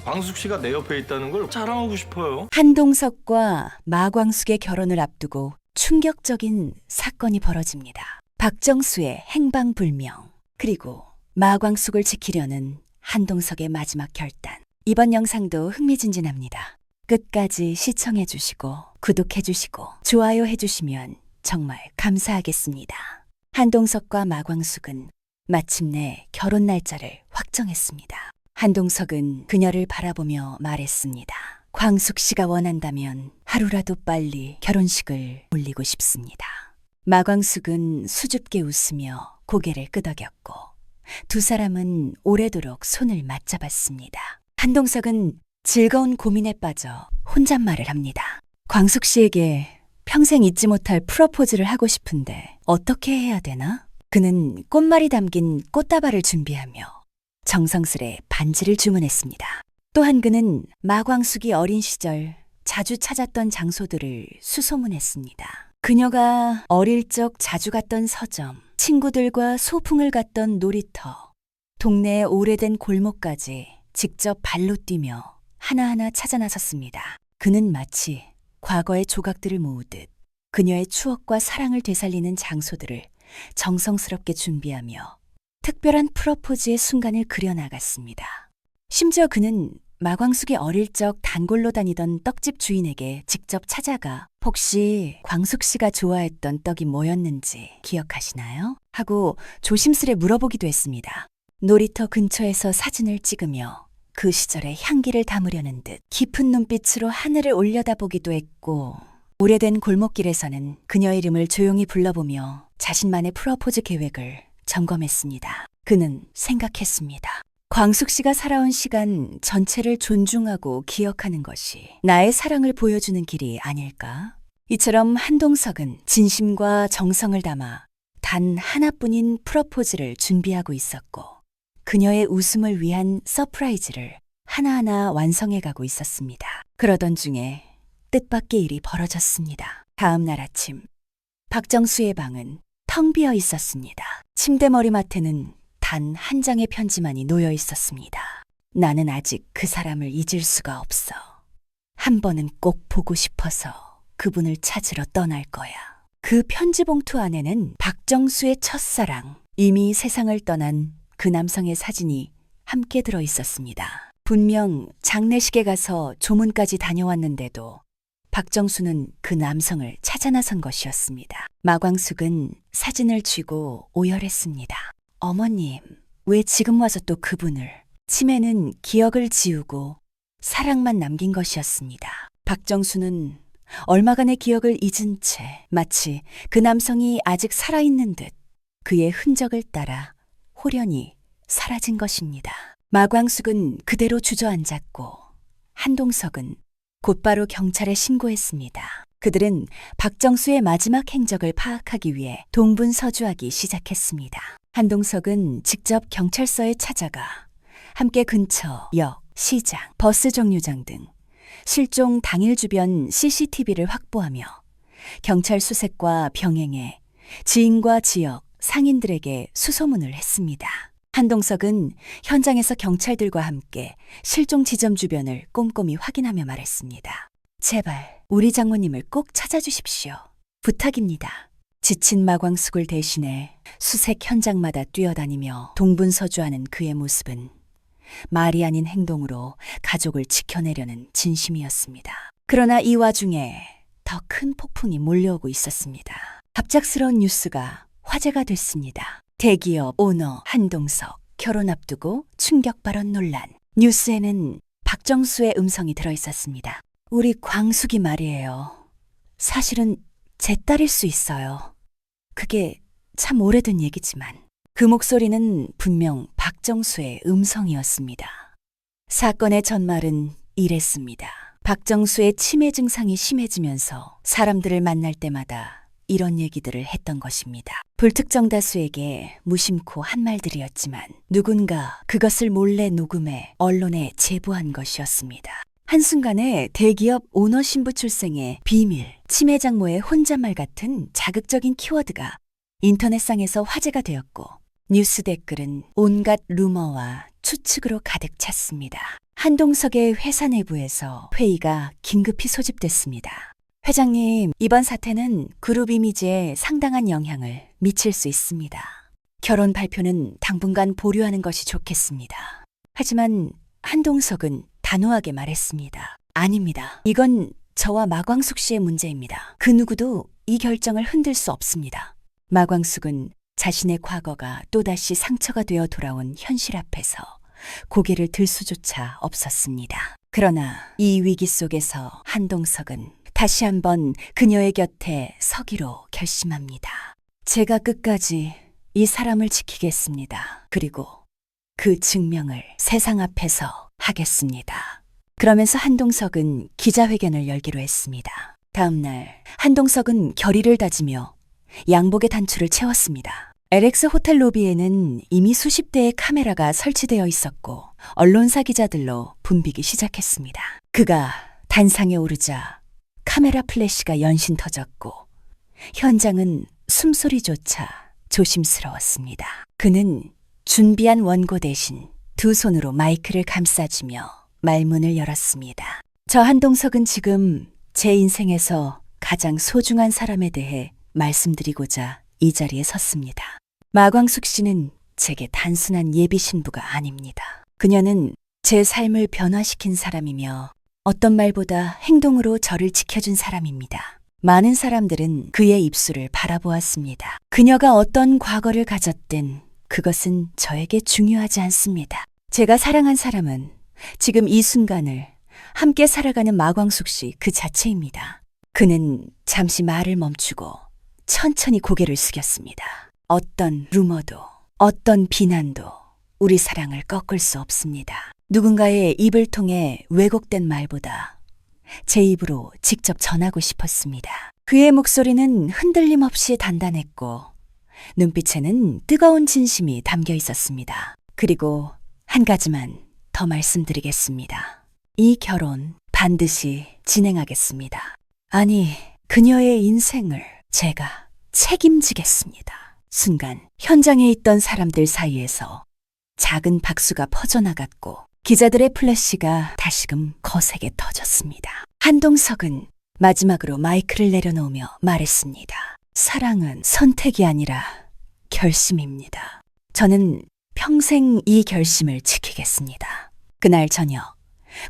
광숙 씨가 내 옆에 있다는 걸 자랑하고 싶어요. 한동석과 마광숙의 결혼을 앞두고 충격적인 사건이 벌어집니다. 박정수의 행방불명, 그리고 마광숙을 지키려는 한동석의 마지막 결단. 이번 영상도 흥미진진합니다. 끝까지 시청해주시고 구독해주시고 좋아요해주시면 정말 감사하겠습니다. 한동석과 마광숙은 마침내 결혼 날짜를 확정했습니다. 한동석은 그녀를 바라보며 말했습니다. 광숙 씨가 원한다면 하루라도 빨리 결혼식을 올리고 싶습니다. 마광숙은 수줍게 웃으며 고개를 끄덕였고 두 사람은 오래도록 손을 맞잡았습니다. 한동석은 즐거운 고민에 빠져 혼잣말을 합니다. 광숙 씨에게 평생 잊지 못할 프로포즈를 하고 싶은데 어떻게 해야 되나? 그는 꽃말이 담긴 꽃다발을 준비하며 정성스레 반지를 주문했습니다. 또한 그는 마광숙이 어린 시절 자주 찾았던 장소들을 수소문했습니다. 그녀가 어릴 적 자주 갔던 서점, 친구들과 소풍을 갔던 놀이터, 동네의 오래된 골목까지 직접 발로 뛰며 하나하나 찾아 나섰습니다. 그는 마치 과거의 조각들을 모으듯 그녀의 추억과 사랑을 되살리는 장소들을 정성스럽게 준비하며 특별한 프로포즈의 순간을 그려나갔습니다. 심지어 그는 마광숙이 어릴 적 단골로 다니던 떡집 주인에게 직접 찾아가 혹시 광숙 씨가 좋아했던 떡이 뭐였는지 기억하시나요? 하고 조심스레 물어보기도 했습니다. 놀이터 근처에서 사진을 찍으며 그 시절의 향기를 담으려는 듯 깊은 눈빛으로 하늘을 올려다보기도 했고 오래된 골목길에서는 그녀 이름을 조용히 불러보며 자신만의 프로포즈 계획을 점검했습니다. 그는 생각했습니다. 광숙 씨가 살아온 시간 전체를 존중하고 기억하는 것이 나의 사랑을 보여주는 길이 아닐까? 이처럼 한동석은 진심과 정성을 담아 단 하나뿐인 프로포즈를 준비하고 있었고 그녀의 웃음을 위한 서프라이즈를 하나하나 완성해가고 있었습니다. 그러던 중에 뜻밖의 일이 벌어졌습니다. 다음 날 아침 박정수의 방은 텅 비어 있었습니다. 침대 머리맡에는 단 한 장의 편지만이 놓여 있었습니다. 나는 아직 그 사람을 잊을 수가 없어. 한 번은 꼭 보고 싶어서 그분을 찾으러 떠날 거야. 그 편지 봉투 안에는 박정수의 첫사랑, 이미 세상을 떠난 그 남성의 사진이 함께 들어 있었습니다. 분명 장례식에 가서 조문까지 다녀왔는데도 박정수는 그 남성을 찾아 나선 것이었습니다. 마광숙은 사진을 쥐고 오열했습니다. 어머님, 왜 지금 와서 또 그분을? 치매는 기억을 지우고 사랑만 남긴 것이었습니다. 박정수는 얼마간의 기억을 잊은 채 마치 그 남성이 아직 살아있는 듯 그의 흔적을 따라 호련히 사라진 것입니다. 마광숙은 그대로 주저앉았고 한동석은 곧바로 경찰에 신고했습니다. 그들은 박정수의 마지막 행적을 파악하기 위해 동분서주하기 시작했습니다. 한동석은 직접 경찰서에 찾아가 함께 근처 역, 시장, 버스 정류장 등 실종 당일 주변 CCTV를 확보하며 경찰 수색과 병행해 지인과 지역, 상인들에게 수소문을 했습니다. 한동석은 현장에서 경찰들과 함께 실종 지점 주변을 꼼꼼히 확인하며 말했습니다. 제발 우리 장모님을 꼭 찾아주십시오. 부탁입니다. 지친 마광숙을 대신해 수색 현장마다 뛰어다니며 동분서주하는 그의 모습은 말이 아닌 행동으로 가족을 지켜내려는 진심이었습니다. 그러나 이 와중에 더 큰 폭풍이 몰려오고 있었습니다. 갑작스러운 뉴스가 화제가 됐습니다. 대기업 오너 한동석 결혼 앞두고 충격 발언 논란. 뉴스에는 박정수의 음성이 들어있었습니다. 우리 광숙이 말이에요. 사실은 제 딸일 수 있어요. 그게 참 오래된 얘기지만 그 목소리는 분명 박정수의 음성이었습니다. 사건의 전말은 이랬습니다. 박정수의 치매 증상이 심해지면서 사람들을 만날 때마다 이런 얘기들을 했던 것입니다. 불특정 다수에게 무심코 한 말들이었지만 누군가 그것을 몰래 녹음해 언론에 제보한 것이었습니다. 한순간에 대기업 오너 신부 출생의 비밀, 치매 장모의 혼잣말 같은 자극적인 키워드가 인터넷상에서 화제가 되었고 뉴스 댓글은 온갖 루머와 추측으로 가득 찼습니다. 한동석의 회사 내부에서 회의가 긴급히 소집됐습니다. 회장님, 이번 사태는 그룹 이미지에 상당한 영향을 미칠 수 있습니다. 결혼 발표는 당분간 보류하는 것이 좋겠습니다. 하지만 한동석은 단호하게 말했습니다. 아닙니다. 이건 저와 마광숙 씨의 문제입니다. 그 누구도 이 결정을 흔들 수 없습니다. 마광숙은 자신의 과거가 또다시 상처가 되어 돌아온 현실 앞에서 고개를 들 수조차 없었습니다. 그러나 이 위기 속에서 한동석은 다시 한번 그녀의 곁에 서기로 결심합니다. 제가 끝까지 이 사람을 지키겠습니다. 그리고 그 증명을 세상 앞에서 하겠습니다. 그러면서 한동석은 기자회견을 열기로 했습니다. 다음 날 한동석은 결의를 다지며 양복의 단추를 채웠습니다. LX 호텔 로비에는 이미 수십 대의 카메라가 설치되어 있었고 언론사 기자들로 붐비기 시작했습니다. 그가 단상에 오르자 카메라 플래시가 연신 터졌고 현장은 숨소리조차 조심스러웠습니다. 그는 준비한 원고 대신 두 손으로 마이크를 감싸주며 말문을 열었습니다. 저 한동석은 지금 제 인생에서 가장 소중한 사람에 대해 말씀드리고자 이 자리에 섰습니다. 마광숙 씨는 제게 단순한 예비 신부가 아닙니다. 그녀는 제 삶을 변화시킨 사람이며 어떤 말보다 행동으로 저를 지켜준 사람입니다. 많은 사람들은 그의 입술을 바라보았습니다. 그녀가 어떤 과거를 가졌든 그것은 저에게 중요하지 않습니다. 제가 사랑한 사람은 지금 이 순간을 함께 살아가는 마광숙 씨 그 자체입니다. 그는 잠시 말을 멈추고 천천히 고개를 숙였습니다. 어떤 루머도 어떤 비난도 우리 사랑을 꺾을 수 없습니다. 누군가의 입을 통해 왜곡된 말보다 제 입으로 직접 전하고 싶었습니다. 그의 목소리는 흔들림 없이 단단했고 눈빛에는 뜨거운 진심이 담겨 있었습니다. 그리고 한 가지만 더 말씀드리겠습니다. 이 결혼 반드시 진행하겠습니다. 아니, 그녀의 인생을 제가 책임지겠습니다. 순간 현장에 있던 사람들 사이에서 작은 박수가 퍼져나갔고 기자들의 플래시가 다시금 거세게 터졌습니다. 한동석은 마지막으로 마이크를 내려놓으며 말했습니다. 사랑은 선택이 아니라 결심입니다. 저는 평생 이 결심을 지키겠습니다. 그날 저녁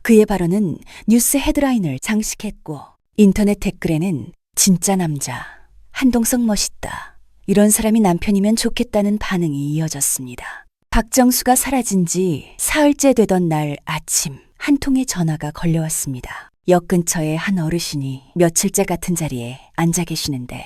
그의 발언은 뉴스 헤드라인을 장식했고 인터넷 댓글에는 진짜 남자, 한동석 멋있다. 이런 사람이 남편이면 좋겠다는 반응이 이어졌습니다. 박정수가 사라진 지 사흘째 되던 날 아침 한 통의 전화가 걸려왔습니다. 역 근처의 한 어르신이 며칠째 같은 자리에 앉아 계시는데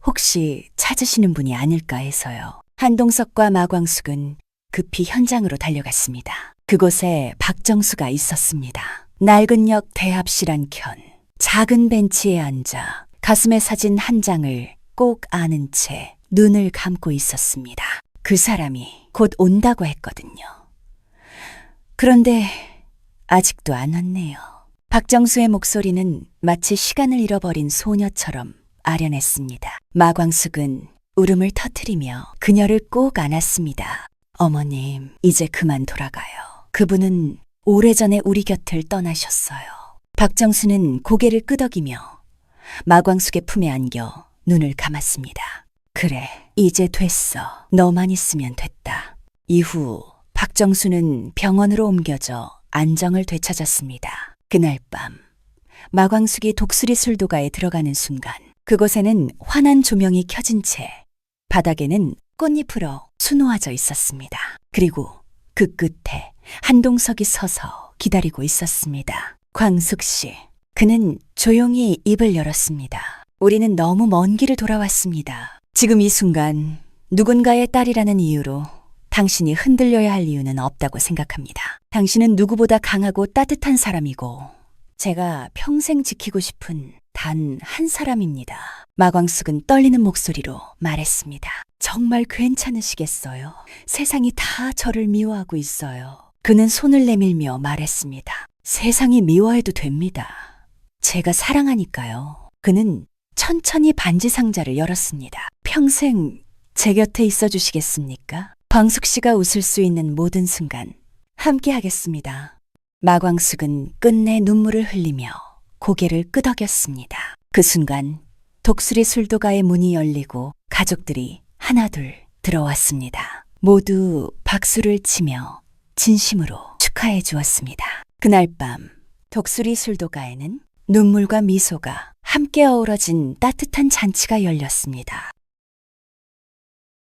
혹시 찾으시는 분이 아닐까 해서요. 한동석과 마광숙은 급히 현장으로 달려갔습니다. 그곳에 박정수가 있었습니다. 낡은 역 대합실 한켠 작은 벤치에 앉아 가슴에 사진 한 장을 꼭 아는 채 눈을 감고 있었습니다. 그 사람이 곧 온다고 했거든요. 그런데 아직도 안 왔네요. 박정수의 목소리는 마치 시간을 잃어버린 소녀처럼 아련했습니다. 마광숙은 울음을 터뜨리며 그녀를 꼭 안았습니다. 어머님, 이제 그만 돌아가요. 그분은 오래전에 우리 곁을 떠나셨어요. 박정수는 고개를 끄덕이며 마광숙의 품에 안겨 눈을 감았습니다. 그래, 이제 됐어. 너만 있으면 됐다. 이후 박정수는 병원으로 옮겨져 안정을 되찾았습니다. 그날 밤 마광숙이 독수리 술도가에 들어가는 순간 그곳에는 환한 조명이 켜진 채 바닥에는 꽃잎으로 수놓아져 있었습니다. 그리고 그 끝에 한동석이 서서 기다리고 있었습니다. 광숙 씨, 그는 조용히 입을 열었습니다. 우리는 너무 먼 길을 돌아왔습니다. 지금 이 순간 누군가의 딸이라는 이유로 당신이 흔들려야 할 이유는 없다고 생각합니다. 당신은 누구보다 강하고 따뜻한 사람이고 제가 평생 지키고 싶은 단 한 사람입니다. 마광숙은 떨리는 목소리로 말했습니다. 정말 괜찮으시겠어요? 세상이 다 저를 미워하고 있어요. 그는 손을 내밀며 말했습니다. 세상이 미워해도 됩니다. 제가 사랑하니까요. 그는 천천히 반지 상자를 열었습니다. 평생 제 곁에 있어 주시겠습니까? 광숙 씨가 웃을 수 있는 모든 순간 함께 하겠습니다. 마광숙은 끝내 눈물을 흘리며 고개를 끄덕였습니다. 그 순간 독수리 술도가의 문이 열리고 가족들이 하나둘 들어왔습니다. 모두 박수를 치며 진심으로 축하해 주었습니다. 그날 밤 독수리 술도가에는 눈물과 미소가 함께 어우러진 따뜻한 잔치가 열렸습니다.